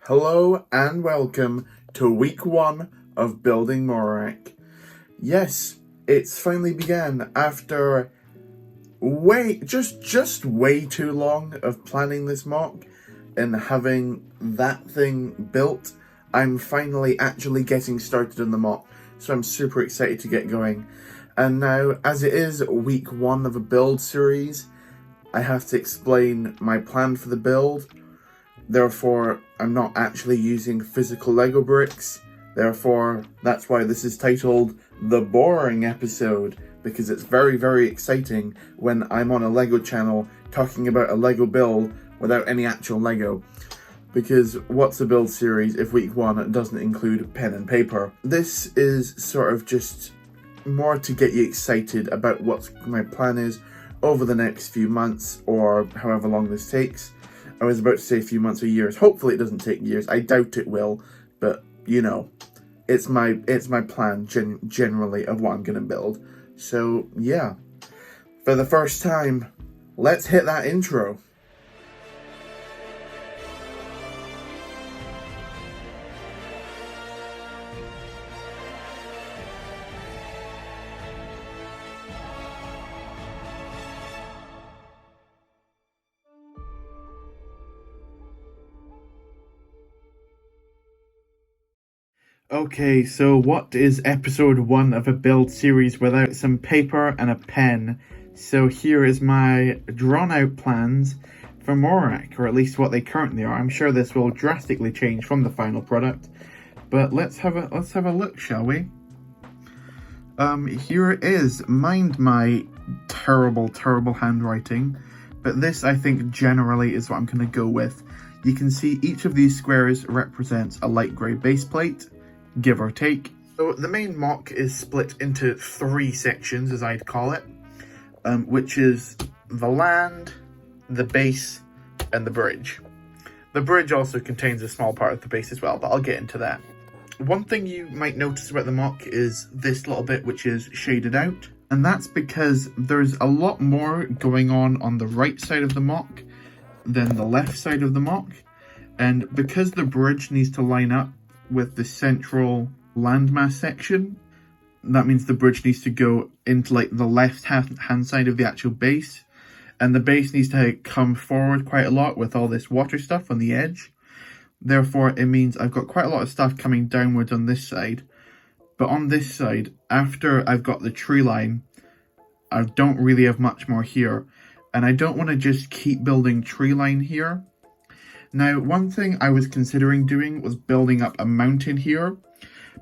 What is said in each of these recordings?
Hello and welcome to week 1 of Building Morak. Yes, it's finally began after just way too long of planning this mock and having that thing built. I'm finally actually getting started on the mock, so I'm super excited to get going. And now, as it is week 1 of a build series, I have to explain my plan for the build. Therefore, I'm not actually using physical Lego bricks. Therefore, that's why this is titled The Boring Episode, because it's very, very exciting when I'm on a Lego channel talking about a Lego build without any actual Lego. Because what's a build series if week 1 doesn't include pen and paper? This is sort of just more to get you excited about what my plan is over the next few months or however long this takes. I was about to say a few months or years. Hopefully it doesn't take years. I doubt it will, but you know, it's my plan generally of what I'm gonna build. So yeah, for the first time, let's hit that intro. Okay, so what is episode 1 of a build series without some paper and a pen? So here is my drawn out plans for Morak, or at least what they currently are. I'm sure this will drastically change from the final product, but let's have a look, shall we? Here it is. Mind my terrible handwriting, but this I think generally is what I'm going to go with. You can see each of these squares represents a light grey base plate, give or take. So the main mock is split into 3 sections, as I'd call it, which is the land, the base, and the bridge. The bridge also contains a small part of the base as well, but I'll get into that. One thing you might notice about the mock is this little bit which is shaded out, and that's because there's a lot more going on the right side of the mock than the left side of the mock, and because the bridge needs to line up with the central landmass section, that means the bridge needs to go into like the left hand side of the actual base, and the base needs to come forward quite a lot with all this water stuff on the edge. Therefore, it means I've got quite a lot of stuff coming downwards on this side, but on this side, after I've got the tree line, I don't really have much more here, and I don't want to just keep building tree line here. Now, one thing I was considering doing was building up a mountain here,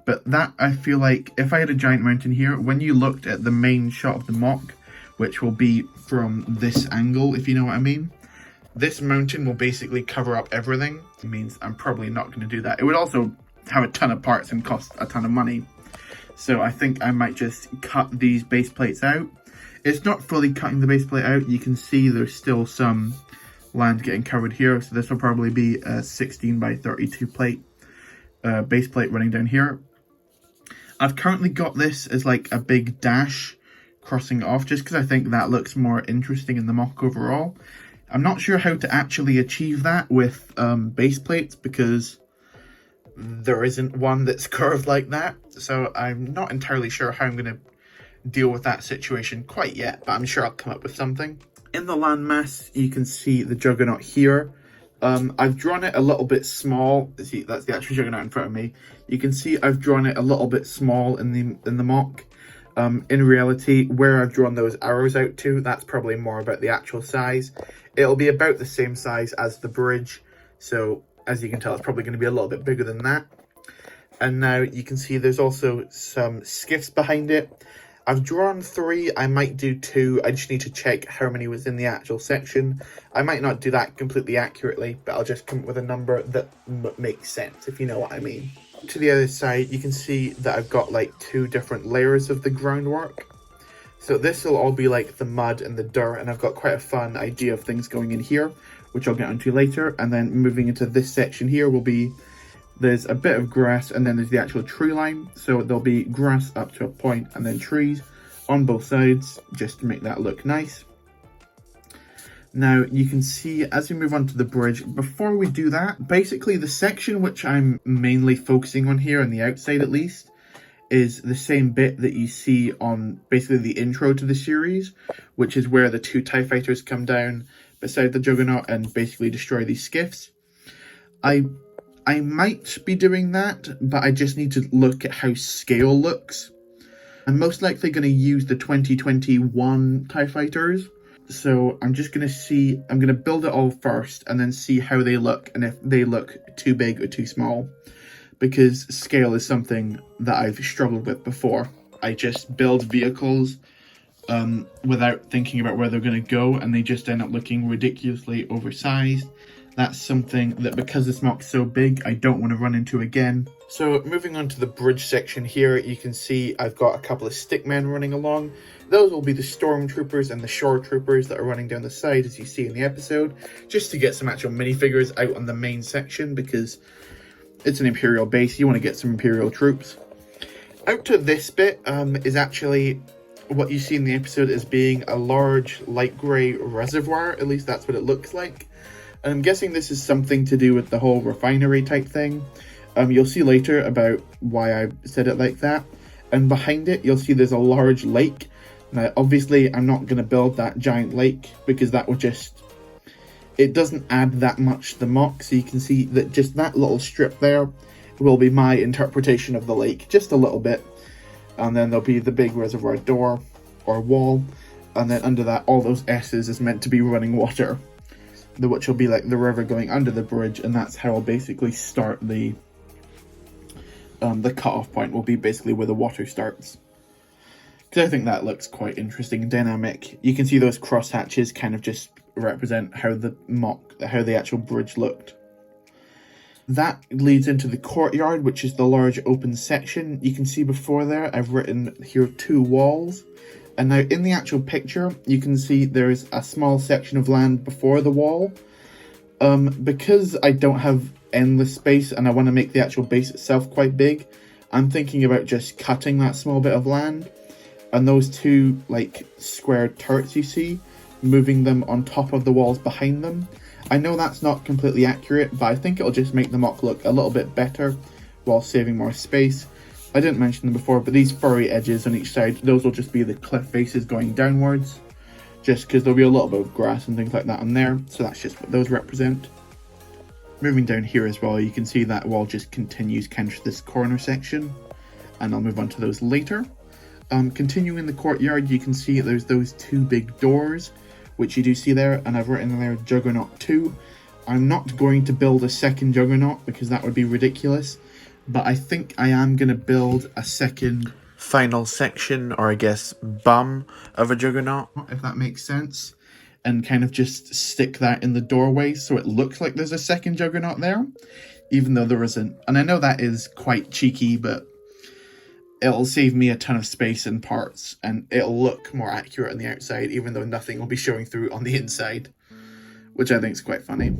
but that I feel like if I had a giant mountain here, when you looked at the main shot of the mock, which will be from this angle, if you know what I mean, this mountain will basically cover up everything. It means I'm probably not going to do that. It would also have a ton of parts and cost a ton of money. So I think I might just cut these base plates out. It's not fully cutting the base plate out. You can see there's still some land getting covered here, so this will probably be a 16 by 32 plate base plate running down here. I've currently got this as like a big dash crossing it off, just because I think that looks more interesting in the mock overall. I'm not sure how to actually achieve that with base plates, because there isn't one that's curved like that, so I'm not entirely sure how I'm going to deal with that situation quite yet, but I'm sure I'll come up with something. In the landmass, you can see the Juggernaut here. I've drawn it a little bit small. See, that's the actual Juggernaut in front of me. You can see I've drawn it a little bit small in the mock. In reality, where I've drawn those arrows out to, that's probably more about the actual size. It'll be about the same size as the bridge, so as you can tell, it's probably going to be a little bit bigger than that. And now you can see there's also some skiffs behind it. I've drawn 3, I might do 2, I just need to check how many was in the actual section. I might not do that completely accurately, but I'll just come up with a number that makes sense, if you know what I mean. To the other side, you can see that I've got like 2 different layers of the groundwork. So this will all be like the mud and the dirt, and I've got quite a fun idea of things going in here, which I'll get onto later. And then moving into this section here will be, there's a bit of grass, and then there's the actual tree line. So there'll be grass up to a point, and then trees on both sides, just to make that look nice. Now, you can see as we move on to the bridge, before we do that, basically the section which I'm mainly focusing on here, on the outside at least, is the same bit that you see on basically the intro to the series, which is where the two TIE fighters come down beside the Juggernaut and basically destroy these skiffs. I might be doing that, but I just need to look at how scale looks. I'm most likely going to use the 2021 TIE fighters. So I'm just going to see, I'm going to build it all first and then see how they look and if they look too big or too small. Because scale is something that I've struggled with before. I just build vehicles without thinking about where they're going to go, and they just end up looking ridiculously oversized. That's something that, because this map's so big, I don't want to run into again. So moving on to the bridge section here, you can see I've got a couple of stickmen running along. Those will be the stormtroopers and the shore troopers that are running down the side, as you see in the episode, just to get some actual minifigures out on the main section, because it's an Imperial base, you want to get some Imperial troops. Out to this bit is actually what you see in the episode as being a large light grey reservoir, at least that's what it looks like. And I'm guessing this is something to do with the whole refinery type thing. You'll see later about why I said it like that. And behind it, you'll see there's a large lake. Now, obviously, I'm not going to build that giant lake because that would just... It doesn't add that much to the mock, so you can see that just that little strip there will be my interpretation of the lake, just a little bit. And then there'll be the big reservoir door or wall, and then under that, all those S's is meant to be running water, which will be like the river going under the bridge, and that's how I'll basically start the cutoff point will be basically where the water starts. Because I think that looks quite interesting and dynamic. You can see those cross hatches kind of just represent how the actual bridge looked. That leads into the courtyard, which is the large open section. You can see before there, I've written here 2 walls. And now in the actual picture, you can see there's a small section of land before the wall. Because I don't have endless space and I want to make the actual base itself quite big, I'm thinking about just cutting that small bit of land. And those 2 like square turrets you see, moving them on top of the walls behind them. I know that's not completely accurate, but I think it'll just make the mock look a little bit better while saving more space. I didn't mention them before, but these furry edges on each side, those will just be the cliff faces going downwards, just because there'll be a little bit of grass and things like that on there, so that's just what those represent. Moving down here as well, you can see that wall just continues kind of this corner section, and I'll move on to those later. Continuing the courtyard, you can see there's those 2 big doors, which you do see there, and I've written there Juggernaut 2. I'm not going to build a second Juggernaut because that would be ridiculous, but I think I am going to build a second final section, or I guess bum, of a Juggernaut, if that makes sense, and kind of just stick that in the doorway so it looks like there's a second Juggernaut there, even though there isn't. And I know that is quite cheeky, but it'll save me a ton of space and parts, and it'll look more accurate on the outside, even though nothing will be showing through on the inside, which I think is quite funny.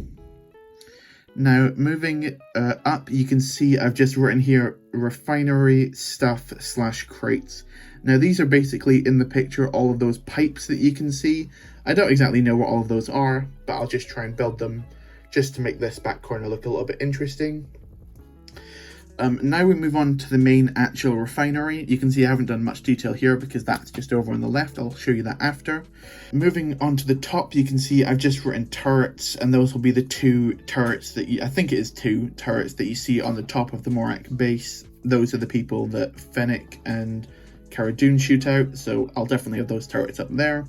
Now, moving up, you can see I've just written here refinery stuff / crates. Now, these are basically in the picture all of those pipes that you can see. I don't exactly know what all of those are, but I'll just try and build them just to make this back corner look a little bit interesting. Now we move on to the main actual refinery. You can see I haven't done much detail here because that's just over on the left. I'll show you that after. Moving on to the top, you can see I've just written turrets, and those will be the 2 turrets that I think it is 2 turrets that you see on the top of the Morak base. Those are the people that Fennec and Cara Dune shoot out, so I'll definitely have those turrets up there.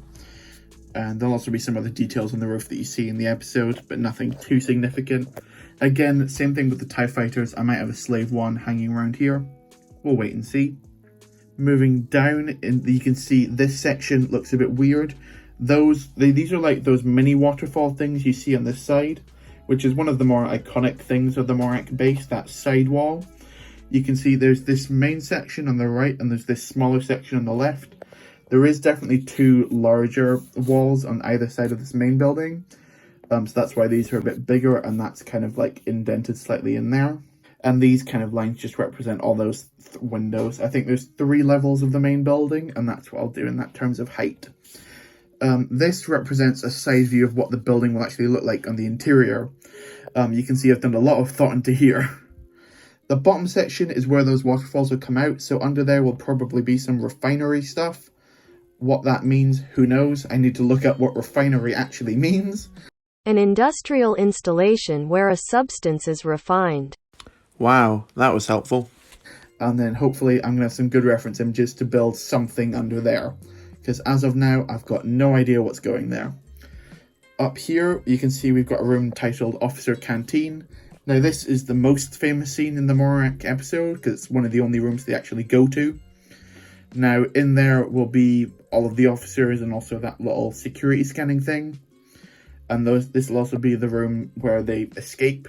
And there'll also be some other details on the roof that you see in the episode, but nothing too significant. Again, same thing with the TIE fighters. I might have a slave 1 hanging around here. We'll wait and see. Moving down, you can see this section looks a bit weird. These are like those mini waterfall things you see on this side, which is one of the more iconic things of the Morak base, that side wall. You can see there's this main section on the right, and there's this smaller section on the left. There is definitely 2 larger walls on either side of this main building. So that's why these are a bit bigger, and that's kind of like indented slightly in there. And these kind of lines just represent all those windows. I think there's 3 levels of the main building, and that's what I'll do in that terms of height. This represents a side view of what the building will actually look like on the interior. You can see I've done a lot of thought into here. The bottom section is where those waterfalls will come out, so under there will probably be some refinery stuff. What that means, who knows? I need to look up what refinery actually means. An industrial installation where a substance is refined. Wow, that was helpful. And then hopefully I'm going to have some good reference images to build something under there. Because as of now, I've got no idea what's going there. Up here, you can see we've got a room titled Officer Canteen. Now this is the most famous scene in the Morak episode, because it's one of the only rooms they actually go to. Now in there will be all of the officers and also that little security scanning thing. And this will also be the room where they escape.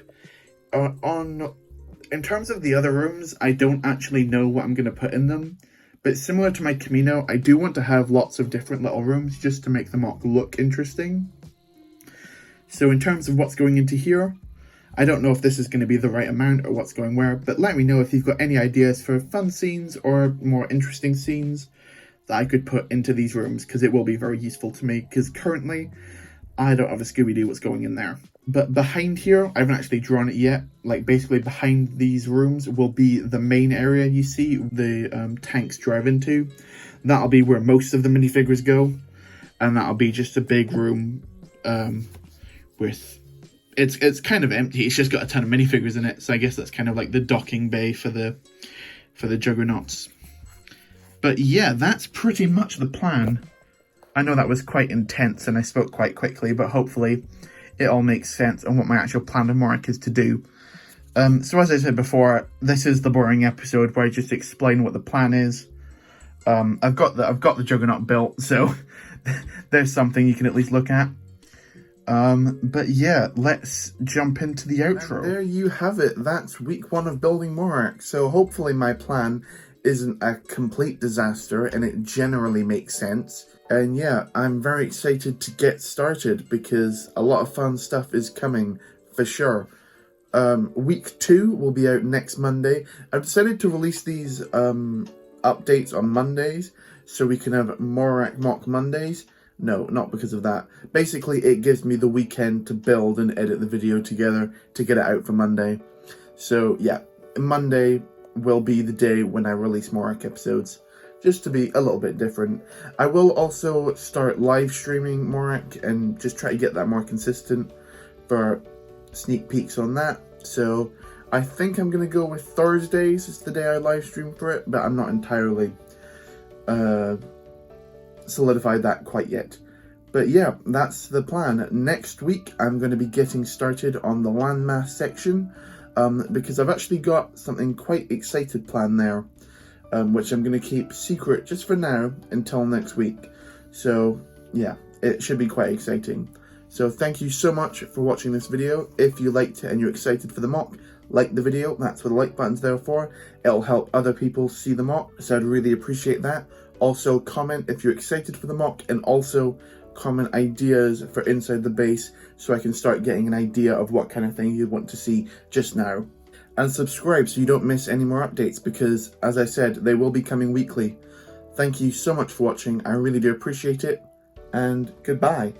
In terms of the other rooms, I don't actually know what I'm going to put in them. But similar to my Camino, I do want to have lots of different little rooms just to make the mock look interesting. So in terms of what's going into here, I don't know if this is going to be the right amount or what's going where, but let me know if you've got any ideas for fun scenes or more interesting scenes that I could put into these rooms, because it will be very useful to me, because currently I don't have a Scooby-Doo what's going in there. But behind here, I haven't actually drawn it yet. Like basically behind these rooms will be the main area you see the tanks drive into. That'll be where most of the minifigures go. And that'll be just a big room with... It's kind of empty. It's just got a ton of minifigures in it. So I guess that's kind of like the docking bay for the Juggernauts. But yeah, that's pretty much the plan. I know that was quite intense and I spoke quite quickly, but hopefully it all makes sense on what my actual plan of Morak is to do. So as I said before, this is the boring episode where I just explain what the plan is. I've got the Juggernaut built, so there's something you can at least look at. But yeah, let's jump into the outro. And there you have it. That's week 1 of Building Morak. So hopefully my plan isn't a complete disaster and it generally makes sense. And yeah, I'm very excited to get started because a lot of fun stuff is coming for sure. Week 2 will be out next Monday. I've decided to release these updates on Mondays so we can have Morak Mock Mondays. No, not because of that. Basically, it gives me the weekend to build and edit the video together to get it out for Monday. So yeah, Monday will be the day when I release Morak episodes, just to be a little bit different. I will also start live streaming Morak and just try to get that more consistent for sneak peeks on that. So I think I'm going to go with Thursdays as the day I live stream for it, but I'm not entirely solidified that quite yet. But yeah, that's the plan. Next week I'm going to be getting started on the landmass section because I've actually got something quite excited planned there, which I'm going to keep secret just for now until next week. So yeah, it should be quite exciting. So thank you so much for watching this video. If you liked it and you're excited for the mock, like the video. That's what the like button's there for. It'll help other people see the mock, so I'd really appreciate that. Also comment if you're excited for the mock, and also comment ideas for inside the base so I can start getting an idea of what kind of thing you'd want to see just now. And subscribe so you don't miss any more updates, because as I said, they will be coming weekly. Thank you so much for watching. I really do appreciate it, and goodbye.